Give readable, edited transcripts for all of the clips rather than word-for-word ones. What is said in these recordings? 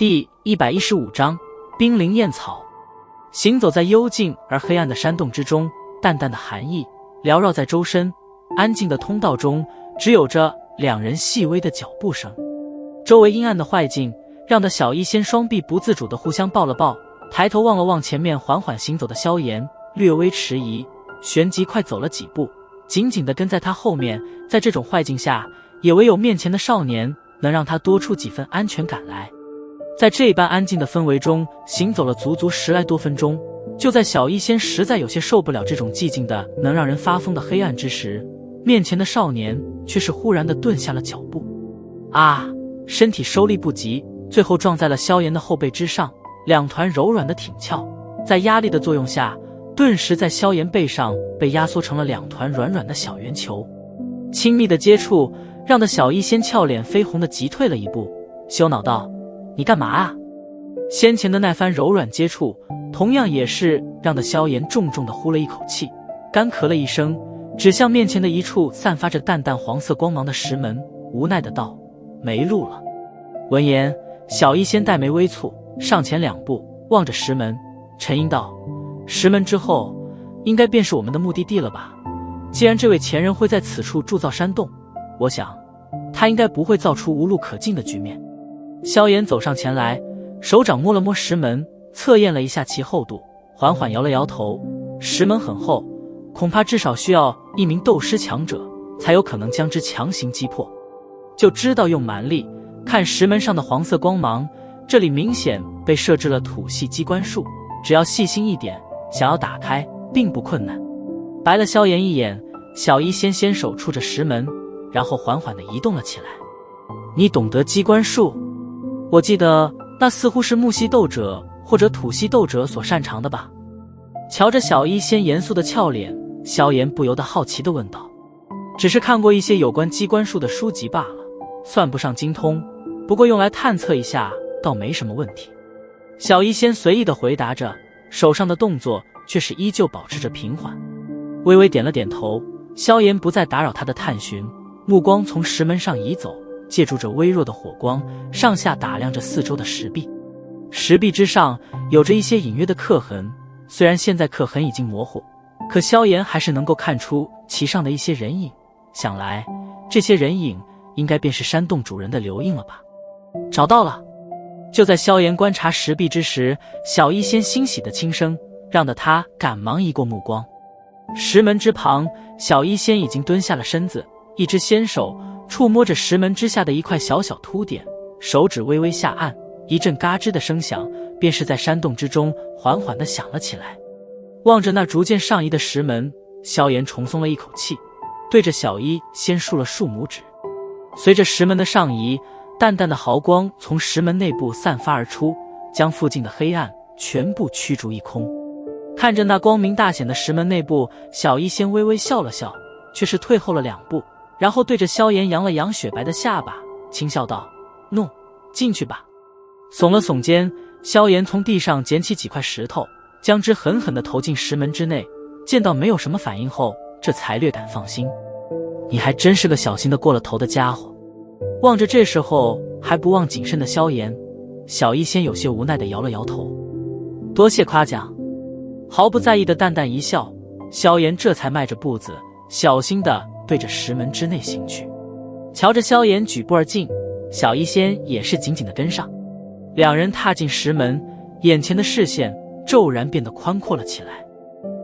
第115章冰灵焰草。行走在幽静而黑暗的山洞之中，淡淡的寒意缭绕在周身，安静的通道中只有着两人细微的脚步声。周围阴暗的坏境让得小医仙双臂不自主地互相抱了抱，抬头望了望前面缓缓行走的萧炎，略微迟疑，旋即快走了几步，紧紧地跟在他后面。在这种坏境下，也唯有面前的少年能让他多出几分安全感来。在这般安静的氛围中行走了足足10来多分钟，就在小医仙实在有些受不了这种寂静的能让人发疯的黑暗之时，面前的少年却是忽然地顿下了脚步。身体收力不及，最后撞在了萧炎的后背之上，两团柔软的挺翘在压力的作用下，顿时在萧炎背上被压缩成了两团软软的小圆球。亲密的接触让得小医仙俏脸绯红的急退了一步，羞恼道：你干嘛啊？先前的那番柔软接触同样也是让得萧炎重重地呼了一口气，干咳了一声，指向面前的一处散发着淡淡黄色光芒的石门，无奈的道：没路了。闻言，小医仙黛眉微蹙，上前2步，望着石门，沉吟道：石门之后应该便是我们的目的地了吧？既然这位前人会在此处铸造山洞，我想他应该不会造出无路可进的局面。萧炎走上前来，手掌摸了摸石门，测验了一下其厚度，缓缓摇了摇头。石门很厚，恐怕至少需要1名斗师强者才有可能将之强行击破。就知道用蛮力。看石门上的黄色光芒，这里明显被设置了土系机关术，只要细心一点，想要打开并不困难。白了萧炎一眼，小医仙先手触着石门，然后缓缓地移动了起来。你懂得机关术？我记得那似乎是木系斗者或者土系斗者所擅长的吧？瞧着小医仙严肃的俏脸，萧炎不由得好奇地问道。只是看过一些有关机关术的书籍罢了，算不上精通，不过用来探测一下倒没什么问题。小医仙随意地回答着，手上的动作却是依旧保持着平缓，微微点了点头。萧炎不再打扰他的探寻，目光从石门上移走，借助着微弱的火光，上下打量着四周的石壁。石壁之上有着一些隐约的刻痕，虽然现在刻痕已经模糊，可萧炎还是能够看出其上的一些人影，想来这些人影应该便是山洞主人的留印了吧。找到了。就在萧炎观察石壁之时，小医仙欣喜的轻声，让得他赶忙移过目光。石门之旁，小医仙已经蹲下了身子，一只纤手触摸着石门之下的一块小小凸点，手指微微下按，一阵嘎吱的声响便是在山洞之中缓缓地响了起来。望着那逐渐上移的石门，萧炎重松了一口气，对着小医仙竖了竖拇指。随着石门的上移，淡淡的毫光从石门内部散发而出，将附近的黑暗全部驱逐一空。看着那光明大显的石门内部，小医仙微微笑了笑，却是退后了2步，然后对着萧炎扬了扬雪白的下巴，轻笑道：怒，进去吧。耸了耸肩，萧炎从地上捡起几块石头，将之狠狠地投进石门之内，见到没有什么反应后，这才略感放心。你还真是个小心的过了头的家伙。望着这时候还不忘谨慎的萧炎，小医仙有些无奈地摇了摇头。多谢夸奖。毫不在意的淡淡一笑，萧炎这才迈着步子小心地对着石门之内行去。瞧着萧炎举步而进，小医仙也是紧紧地跟上。两人踏进石门，眼前的视线骤然变得宽阔了起来。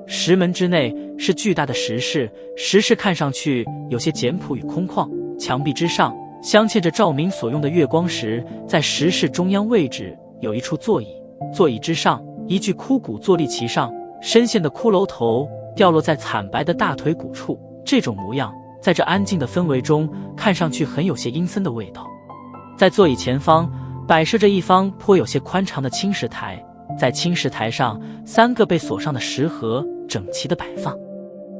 石门之内是巨大的石室，石室看上去有些简朴与空旷，墙壁之上镶嵌着照明所用的月光石，在石室中央位置有一处座椅，座椅之上一具枯骨坐立其上，深陷的骷髅头掉落在惨白的大腿骨处，这种模样在这安静的氛围中看上去很有些阴森的味道。在座椅前方摆设着一方颇有些宽长的青石台，在青石台上3个被锁上的石盒整齐地摆放。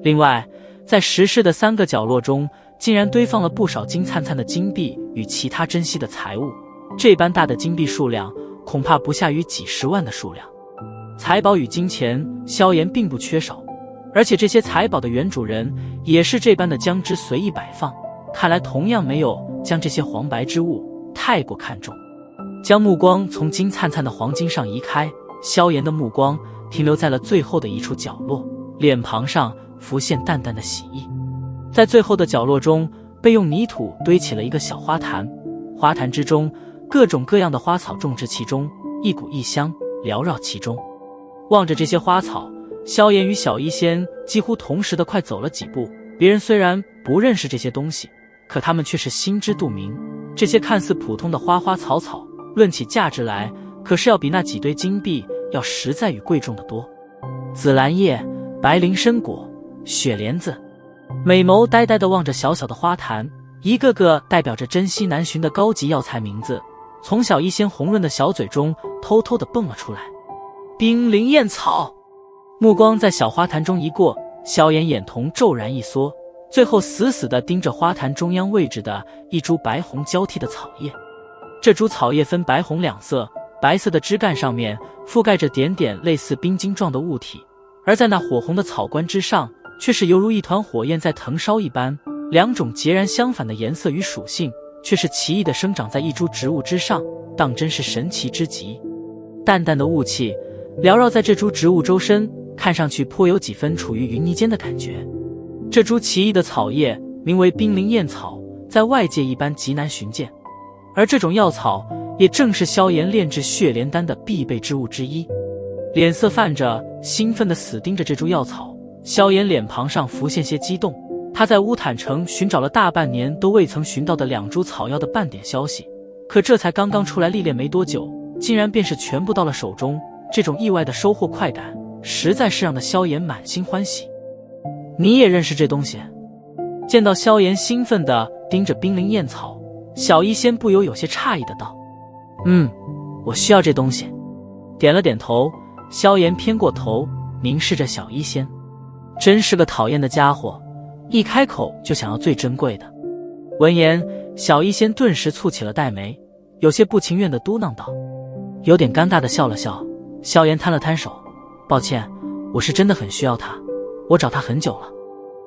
另外，在石室的3个角落中竟然堆放了不少金灿灿的金币与其他珍稀的财物，这般大的金币数量恐怕不下于几10万的数量。财宝与金钱萧炎并不缺少，而且这些财宝的原主人也是这般的将之随意摆放，看来同样没有将这些黄白之物太过看重。将目光从金灿灿的黄金上移开。萧炎的目光停留在了最后的一处角落，脸庞上浮现淡淡的喜意。在最后的角落中，被用泥土堆起了一个小花坛，花坛之中各种各样的花草种植其中，一股异香缭绕其中。望着这些花草，萧炎与小医仙几乎同时的快走了几步。别人虽然不认识这些东西，可他们却是心知肚明，这些看似普通的花花草草，论起价值来，可是要比那几堆金币要实在与贵重的多。紫兰叶、白灵参果、雪莲子，美眸呆呆地望着小小的花坛，一个个代表着珍稀难寻的高级药材名字，从小医仙红润的小嘴中偷偷地蹦了出来。冰灵燕草。目光在小花坛中一过，萧炎眼瞳骤然一缩，最后死死地盯着花坛中央位置的一株白红交替的草叶。这株草叶分白红两色，白色的枝干上面覆盖着点点类似冰晶状的物体，而在那火红的草冠之上，却是犹如一团火焰在腾烧一般。两种截然相反的颜色与属性，却是奇异地生长在一株植物之上，当真是神奇之极。淡淡的雾气缭绕在这株植物周身，看上去颇有几分处于云泥间的感觉。这株奇异的草叶名为冰灵燕草，在外界一般极难寻见，而这种药草也正是萧炎炼制血莲丹的必备之物之一。脸色泛着，兴奋地死盯着这株药草，萧炎脸庞上浮现些激动。他在乌坦城寻找了大半年都未曾寻到的两株草药的半点消息，可这才刚刚出来历练没多久，竟然便是全部到了手中。这种意外的收获快感，实在是让得萧炎满心欢喜。你也认识这东西？见到萧炎兴奋地盯着冰灵燕草，小医仙不由有些诧异的道：我需要这东西。点了点头，萧炎偏过头凝视着小医仙，真是个讨厌的家伙，一开口就想要最珍贵的。闻言，小医仙顿时蹙起了黛眉，有些不情愿地嘟囔道，有点尴尬地笑了笑。萧炎摊了摊手，抱歉，我是真的很需要它，我找它很久了。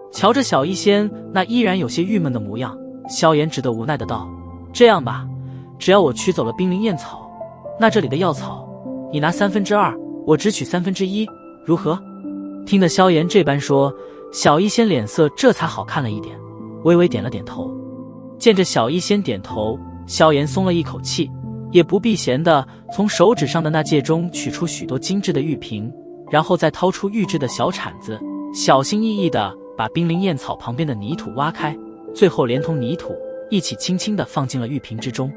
瞧着小医仙那依然有些郁闷的模样，萧炎只得无奈的道，这样吧，只要我取走了冰灵燕草，那这里的药草你拿2/3，我只取1/3，如何？听得萧炎这般说，小医仙脸色这才好看了一点，微微点了点头。见着小医仙点头，萧炎松了一口气，也不避嫌的从手指上的那戒中取出许多精致的玉瓶，然后再掏出玉制的小铲子，小心翼翼地把冰灵燕草旁边的泥土挖开，最后连同泥土一起轻轻地放进了玉瓶之中。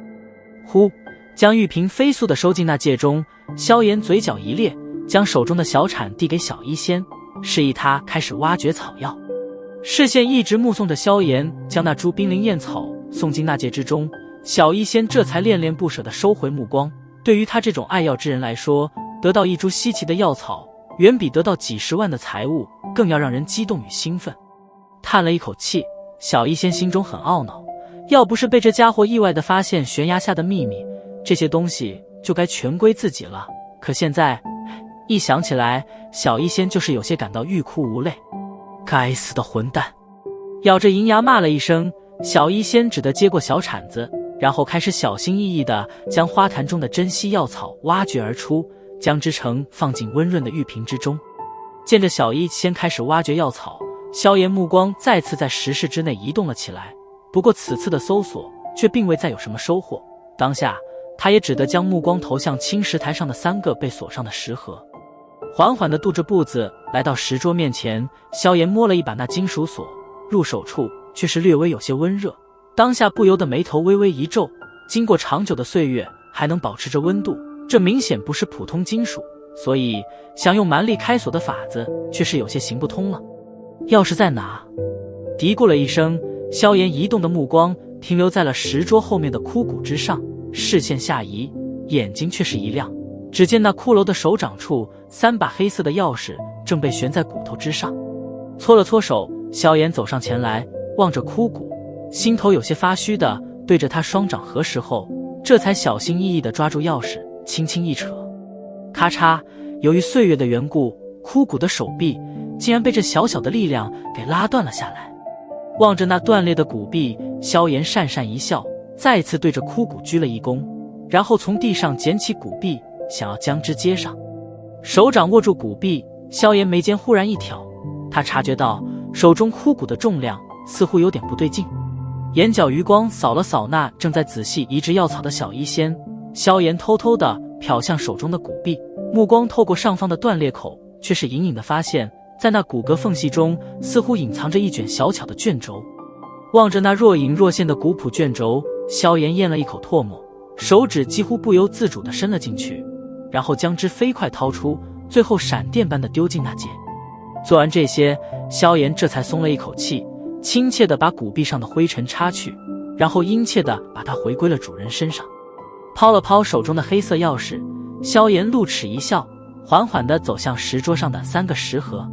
呼，将玉瓶飞速地收进那戒中，萧炎嘴角一咧，将手中的小铲递给小医仙，示意他开始挖掘草药。视线一直目送着萧炎将那株冰灵燕草送进那戒之中，小医仙这才恋恋不舍地收回目光。对于他这种爱药之人来说，得到一株稀奇的药草，远比得到几十万的财物更要让人激动与兴奋。叹了一口气，小医仙心中很懊恼，要不是被这家伙意外地发现悬崖下的秘密，这些东西就该全归自己了。可现在一想起来，小医仙就是有些感到欲哭无泪。该死的混蛋！咬着银牙骂了一声，小医仙只得接过小铲子，然后开始小心翼翼地将花坛中的珍稀药草挖掘而出，将之成放进温润的玉瓶之中。见着小医仙开始挖掘药草，萧炎目光再次在10室之内移动了起来。不过此次的搜索却并未再有什么收获，当下他也只得将目光投向青石台上的3个被锁上的石盒，缓缓地踱着步子来到石桌面前。萧炎摸了一把那金属锁，入手处却是略微有些温热，当下不由得眉头微微一皱，经过长久的岁月还能保持着温度，这明显不是普通金属，所以想用蛮力开锁的法子却是有些行不通了。钥匙在哪？嘀咕了一声，萧炎移动的目光停留在了石桌后面的枯骨之上，视线下移，眼睛却是一亮，只见那骷髅的手掌处3把黑色的钥匙正被悬在骨头之上。搓了搓手，萧炎走上前来，望着枯骨，心头有些发虚的对着他双掌合十后，这才小心翼翼地抓住钥匙，轻轻一扯，咔嚓，由于岁月的缘故，枯骨的手臂竟然被这小小的力量给拉断了下来。望着那断裂的骨壁，萧炎讪讪一笑，再次对着枯骨鞠了一躬，然后从地上捡起骨壁，想要将之接上。手掌握住骨壁，萧炎眉间忽然一挑，他察觉到手中枯骨的重量似乎有点不对劲，眼角余光扫了扫那正在仔细移植药草的小医仙，萧炎偷偷地瞟向手中的骨壁，目光透过上方的断裂口，却是隐隐地发现，在那骨骼缝隙中似乎隐藏着一卷小巧的卷轴。望着那若隐若现的古朴卷轴，萧炎咽了一口唾沫，手指几乎不由自主地伸了进去，然后将之飞快掏出，最后闪电般地丢进那戒。做完这些，萧炎这才松了一口气，亲切地把骨壁上的灰尘擦去，然后殷切地把它回归了主人身上。抛了抛手中的黑色钥匙，萧炎露齿一笑，缓缓地走向石桌上的3个石盒。